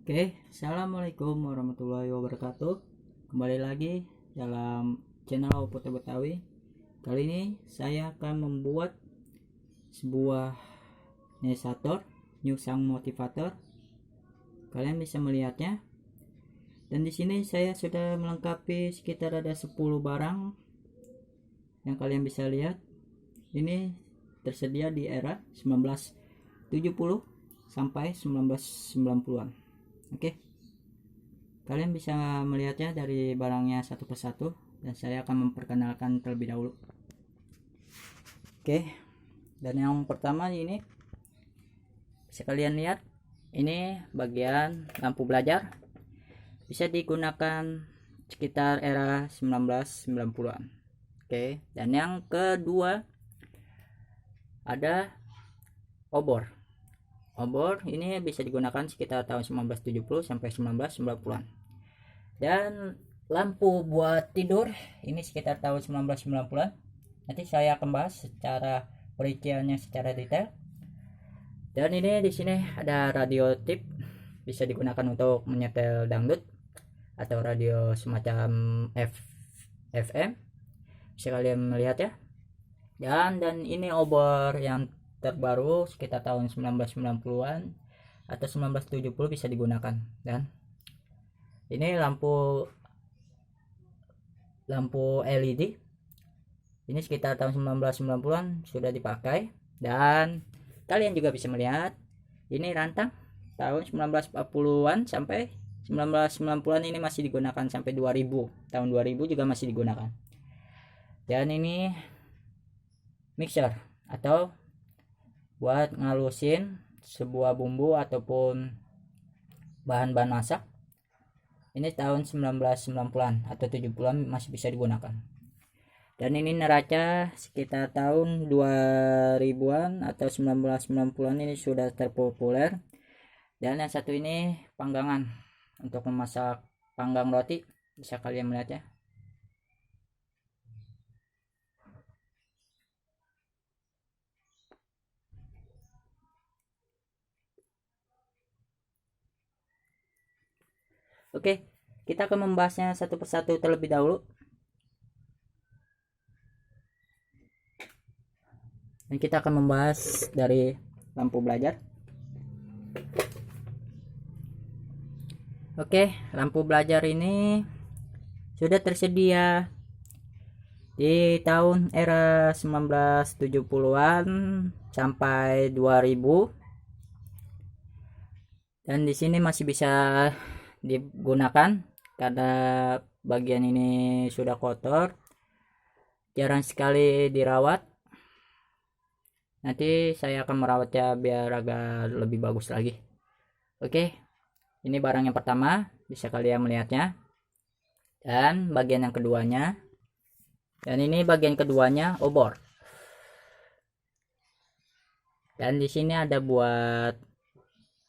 Oke, assalamualaikum warahmatullahi wabarakatuh. Kembali lagi dalam channel Foto Betawi. Kali ini saya akan membuat sebuah nesator new sang motivator. Kalian bisa melihatnya. Dan di sini saya sudah melengkapi sekitar ada 10 barang yang kalian bisa lihat. Ini tersedia di era 1970 sampai 1990-an. Oke, kalian bisa melihatnya dari barangnya satu persatu dan saya akan memperkenalkan terlebih dahulu. Oke, dan yang pertama ini bisa kalian lihat, ini bagian lampu belajar, bisa digunakan sekitar era 1990-an. Oke, dan yang kedua ada obor. Obor ini bisa digunakan sekitar tahun 1970 sampai 1990-an. Dan lampu buat tidur ini sekitar tahun 1990-an. Nanti saya akan bahas secara perinciannya secara detail. Dan ini di sini ada radio tip, bisa digunakan untuk menyetel dangdut atau radio semacam FM. Bisa kalian melihat ya. Dan ini obor yang terbaru sekitar tahun 1990-an atau 1970 bisa digunakan. Dan ini lampu LED ini sekitar tahun 1990-an sudah dipakai. Dan kalian juga bisa melihat ini rantang tahun 1940-an sampai 1990-an, ini masih digunakan sampai 2000. Tahun 2000 juga masih digunakan. Dan ini mixer atau buat ngalusin sebuah bumbu ataupun bahan-bahan masak. Ini tahun 1990-an atau 70-an masih bisa digunakan. Dan ini neraca sekitar tahun 2000-an atau 1990-an, ini sudah terpopuler. Dan yang satu ini panggangan untuk memasak panggang roti, bisa kalian melihat ya. Oke, kita akan membahasnya satu persatu terlebih dahulu. Dan kita akan membahas dari lampu belajar. Oke, lampu belajar ini sudah tersedia di tahun era 1970-an sampai 2000. Dan di sini masih bisa digunakan karena bagian ini sudah kotor, jarang sekali dirawat. Nanti saya akan merawatnya biar agak lebih bagus lagi. Oke, ini barang yang pertama, bisa kalian melihatnya. Dan bagian yang keduanya, dan ini bagian keduanya obor. Dan di sini ada buat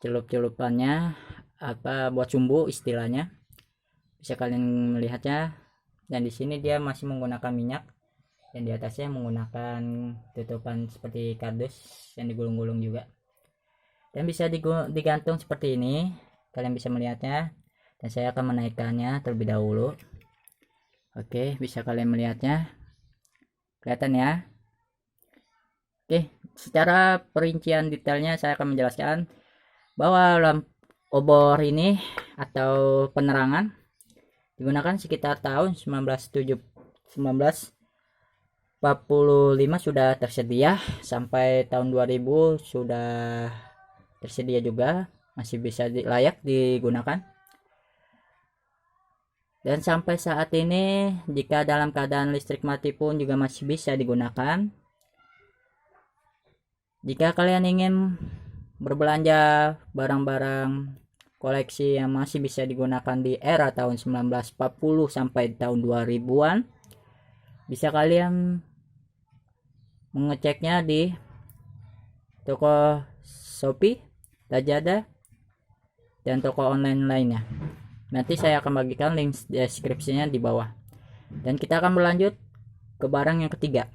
celup-celupannya, apa buat sumbu istilahnya, bisa kalian melihatnya. Dan di sini dia masih menggunakan minyak, dan di atasnya menggunakan tutupan seperti kardus yang digulung-gulung juga. Dan bisa digantung seperti ini, kalian bisa melihatnya. Dan saya akan menaikkannya terlebih dahulu. Oke, bisa kalian melihatnya, kelihatan ya. Oke, secara perincian detailnya saya akan menjelaskan bahwa obor ini atau penerangan digunakan sekitar tahun 1945 sudah tersedia, sampai tahun 2000 sudah tersedia juga, masih bisa layak digunakan. Dan sampai saat ini jika dalam keadaan listrik mati pun juga masih bisa digunakan. Jika kalian ingin berbelanja barang-barang koleksi yang masih bisa digunakan di era tahun 1940 sampai tahun 2000-an, bisa kalian mengeceknya di toko Shopee, Lazada, dan toko online lainnya. Nanti saya akan bagikan link deskripsinya di bawah. Dan kita akan berlanjut ke barang yang ketiga.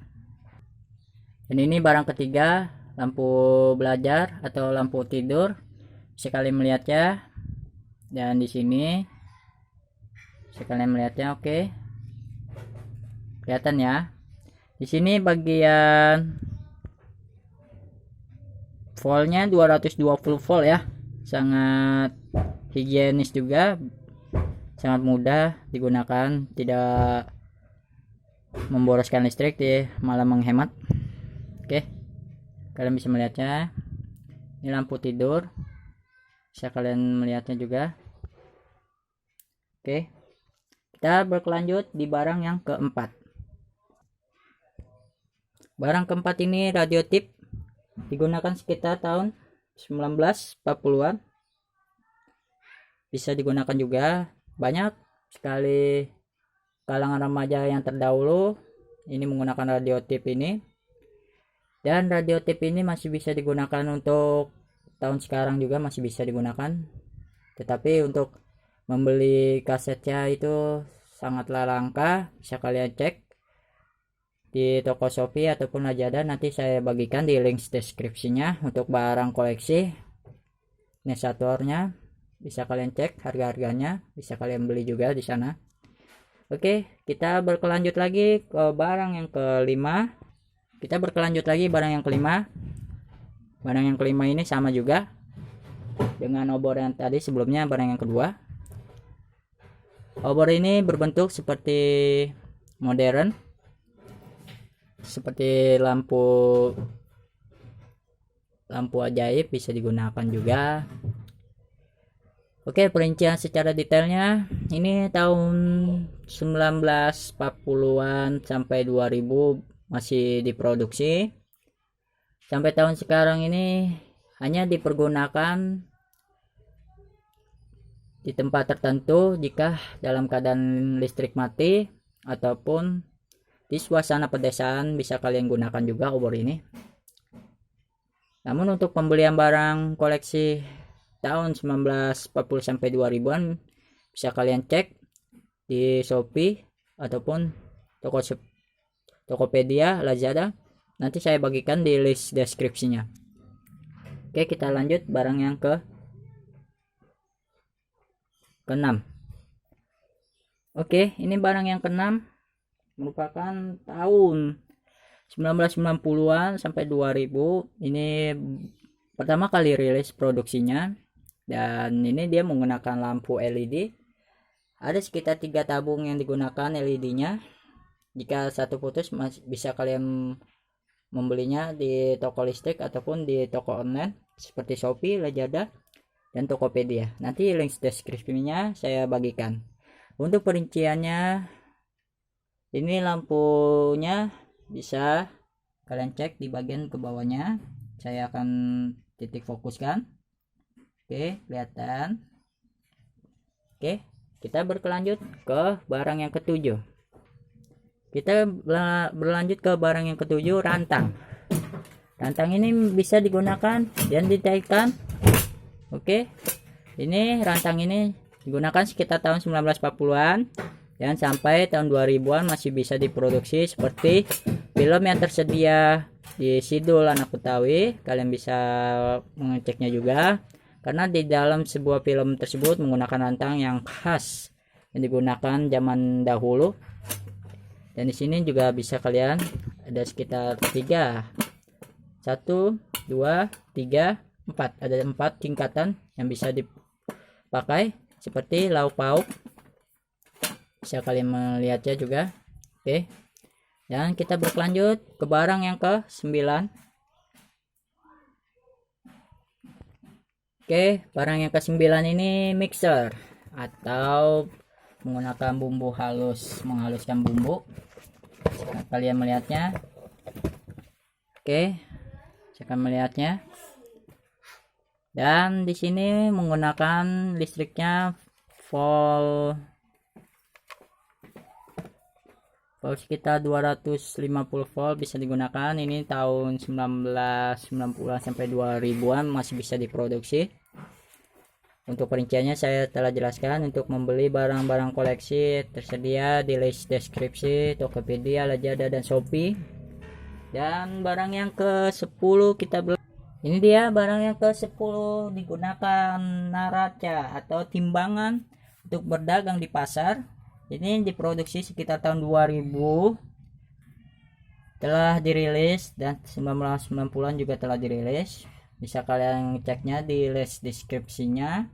Dan ini barang ketiga, lampu belajar atau lampu tidur. Bisa kalian melihatnya. Dan di sini sekalian melihatnya, oke. Kelihatan ya. Di sini bagian voltnya 220 volt ya. Sangat higienis juga, sangat mudah digunakan, tidak memboroskan listrik, malah menghemat. Oke, kalian bisa melihatnya. Ini lampu tidur, bisa kalian melihatnya juga. Oke, kita berkelanjut di barang yang keempat. Barang keempat ini radio tip, digunakan sekitar tahun 1940-an. Bisa digunakan juga banyak sekali kalangan remaja yang terdahulu ini menggunakan radio tip ini. Dan radio tip ini masih bisa digunakan untuk tahun sekarang juga masih bisa digunakan. Tetapi untuk membeli kasetnya itu sangatlah langka. Bisa kalian cek di toko Shopee ataupun Lazada, nanti saya bagikan di link deskripsinya. Untuk barang koleksi Nesatornya bisa kalian cek harga-harganya, bisa kalian beli juga di sana. Oke, kita berkelanjut lagi ke barang yang kelima. Barang yang kelima ini sama juga dengan obor yang tadi sebelumnya, barang yang kedua. Obor ini berbentuk seperti modern, seperti lampu ajaib, bisa digunakan juga. Oke, perincian secara detailnya ini tahun 1940-an sampai 2000 masih diproduksi. Sampai tahun sekarang ini hanya dipergunakan di tempat tertentu jika dalam keadaan listrik mati ataupun di suasana pedesaan, bisa kalian gunakan juga obor ini. Namun untuk pembelian barang koleksi tahun 1940 sampai 2000-an bisa kalian cek di Shopee ataupun Tokopedia, Lazada. Nanti saya bagikan di list deskripsinya. Oke, kita lanjut barang yang ke-6. Oke, ini barang yang ke-6 merupakan tahun 1990-an sampai 2000. Ini pertama kali rilis produksinya, dan ini dia menggunakan lampu LED. Ada sekitar 3 tabung yang digunakan LED-nya. Jika satu putus, bisa kalian membelinya di toko listrik ataupun di toko online seperti Shopee, Lazada, dan Tokopedia. Nanti link deskripsinya saya bagikan. Untuk perinciannya, ini lampunya bisa kalian cek di bagian ke bawahnya. Saya akan titik fokuskan. Oke, kelihatan. Oke, kita berlanjut ke barang yang ketujuh. Kita berlanjut ke barang yang ketujuh, rantang. Rantang ini bisa digunakan dan ditaikkan. Oke, ini rantang ini digunakan sekitar tahun 1940-an dan sampai tahun 2000-an masih bisa diproduksi seperti film yang tersedia di Sidul Anak Betawi. Kalian bisa mengeceknya juga, karena di dalam sebuah film tersebut menggunakan rantang yang khas yang digunakan zaman dahulu. Dan di sini juga bisa kalian ada sekitar 3, 1, 2, 3, 4. Ada 4 tingkatan yang bisa dipakai seperti lauk pauk. Bisa kalian melihatnya juga. Oke. Dan kita berlanjut ke barang yang ke-9. Oke, barang yang ke-9 ini mixer atau menggunakan bumbu halus, menghaluskan bumbu. Kalian melihatnya. Oke, saya akan melihatnya. Dan di sini menggunakan listriknya volt sekitar 250 volt bisa digunakan. Ini tahun 1990 sampai 2000-an masih bisa diproduksi. Untuk perinciannya saya telah jelaskan. Untuk membeli barang-barang koleksi tersedia di list deskripsi Tokopedia, Lazada, dan Shopee. Dan barang yang ke-10 kita beli. Ini dia barang yang ke-10, digunakan naraca atau timbangan untuk berdagang di pasar. Ini diproduksi sekitar tahun 2000, telah dirilis, dan 1990-an juga telah dirilis. Bisa kalian ceknya di list deskripsinya.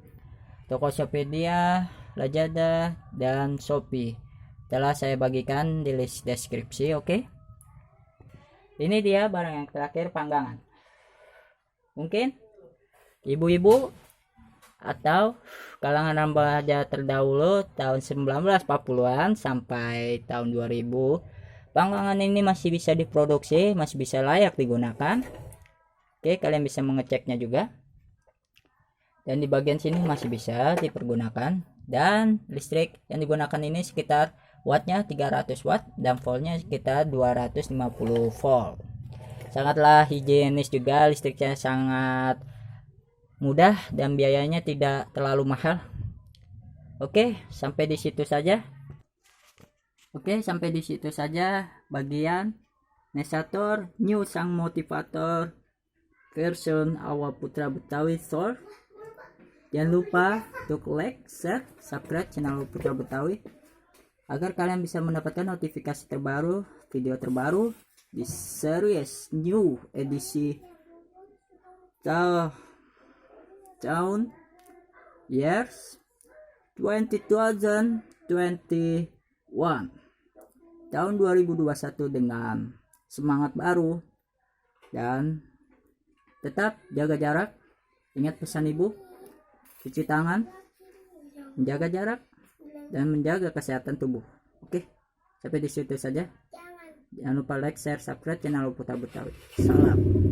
Tokopedia, Lazada, dan Shopee telah saya bagikan di list deskripsi. Oke. Ini dia barang yang terakhir, panggangan. Mungkin ibu-ibu atau kalangan remaja terdahulu tahun 1940-an sampai tahun 2000, panggangan ini masih bisa diproduksi, masih bisa layak digunakan. Oke, kalian bisa mengeceknya juga. Dan di bagian sini masih bisa dipergunakan, dan listrik yang digunakan ini sekitar wattnya 300 watt dan voltnya sekitar 250 volt. Sangatlah higienis juga, listriknya sangat mudah dan biayanya tidak terlalu mahal. Oke, sampai di situ saja. Bagian Nesator New Sang Motivator version Awal Putra Betawi Store. Jangan lupa untuk like, share, subscribe channel Putra Betawi agar kalian bisa mendapatkan notifikasi terbaru, video terbaru di series new edisi tahun years 2021 tahun 2021 dengan semangat baru, dan tetap jaga jarak. Ingat pesan ibu, cuci tangan, menjaga jarak, dan menjaga kesehatan tubuh. Oke, sampai di situ saja. Jangan lupa like, share, subscribe channel Putra Betawi. Salam.